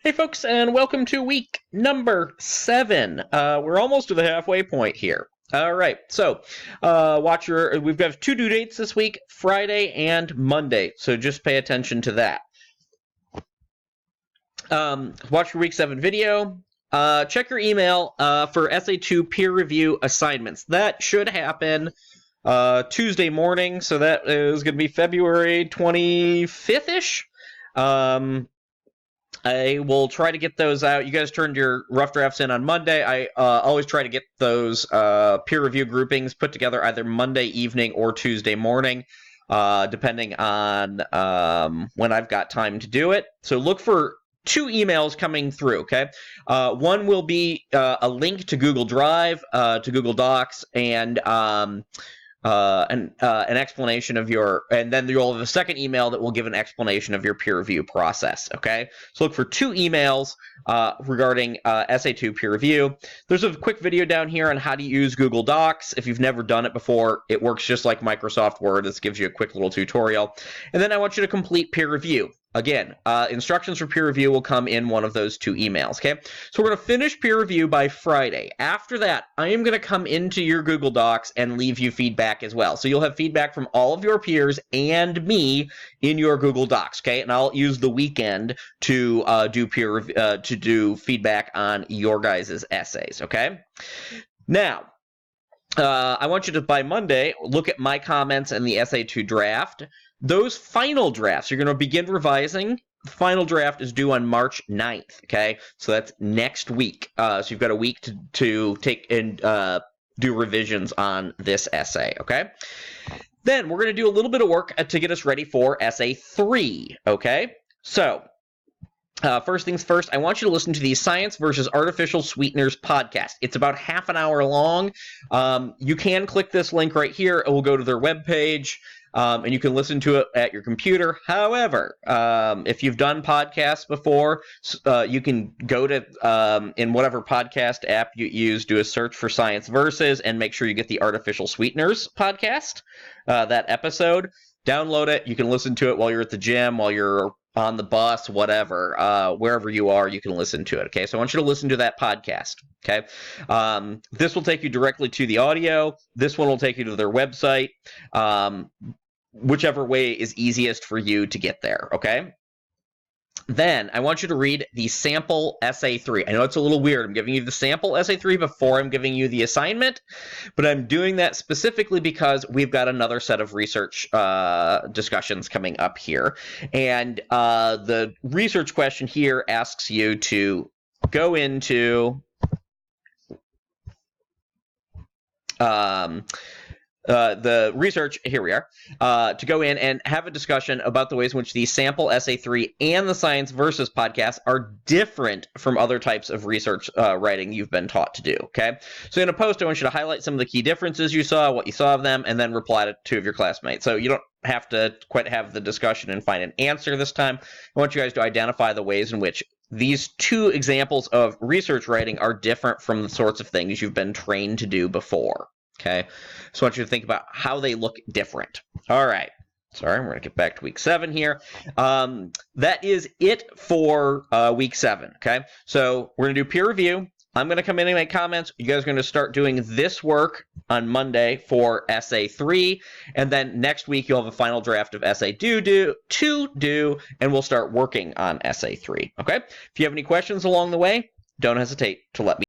Hey folks, and welcome to week number 7. We're almost to the halfway point here. All right, so we've got 2 due dates this week, Friday and Monday, so just pay attention to that. Watch your week 7 video. Check your email for SA2 peer review assignments. That should happen Tuesday morning, so that is going to be February 25th-ish. I will try to get those out. You guys turned your rough drafts in on Monday. I always try to get those peer review groupings put together either Monday evening or Tuesday morning, depending on when I've got time to do it. So look for 2 emails coming through, okay? One will be a link to Google Drive, to Google Docs, and an explanation of your, and then you'll have a second email that will give an explanation of your peer review process, okay? So look for 2 emails regarding SA2 peer review. There's a quick video down here on how to use Google Docs. If you've never done it before, it works just like Microsoft Word. This gives you a quick little tutorial. And then I want you to complete peer review. Again, instructions for peer review will come in one of those 2 emails, okay? So we're going to finish peer review by Friday. After that, I am going to come into your Google Docs and leave you feedback as well. So you'll have feedback from all of your peers and me in your Google Docs, okay? And I'll use the weekend to do feedback on your guys' essays, okay? Now, I want you to, by Monday, look at my comments and the SA2 draft. Those final drafts, you're going to begin revising. The final draft is due on March 9th, okay? So that's next week. So you've got a week to take and do revisions on this essay, okay? Then we're going to do a little bit of work to get us ready for essay 3, okay? So first things first, I want you to listen to the Science versus Artificial Sweeteners podcast. It's about half an hour long. You can click this link right here. It will go to their webpage. And you can listen to it at your computer. However, if you've done podcasts before, you can go to, in whatever podcast app you use, do a search for Science Versus and make sure you get the Artificial Sweeteners podcast, that episode. Download it. You can listen to it while you're at the gym, while you're on the bus, whatever, wherever you are, you can listen to it, okay? So I want you to listen to that podcast, okay? This will take you directly to the audio. This one will take you to their website, whichever way is easiest for you to get there, okay? Then I want you to read the sample essay 3. I know it's a little weird. I'm giving you the sample essay 3 before I'm giving you the assignment, but I'm doing that specifically because we've got another set of research discussions coming up here. And the research question here asks you to go into the research, here we are, to go in and have a discussion about the ways in which the sample essay 3 and the Science Versus podcast are different from other types of research writing you've been taught to do, okay? So in a post, I want you to highlight some of the key differences you saw, what you saw of them, and then reply to 2 of your classmates. So you don't have to quite have the discussion and find an answer this time. I want you guys to identify the ways in which these 2 examples of research writing are different from the sorts of things you've been trained to do before. Okay, so I want you to think about how they look different. All right, sorry, we're going to get back to week 7 here. That is it for week 7, okay? So we're going to do peer review. I'm going to come in and make comments. You guys are going to start doing this work on Monday for essay 3, and then next week you'll have a final draft of essay 2 due, and we'll start working on essay 3, okay? If you have any questions along the way, don't hesitate to let me know.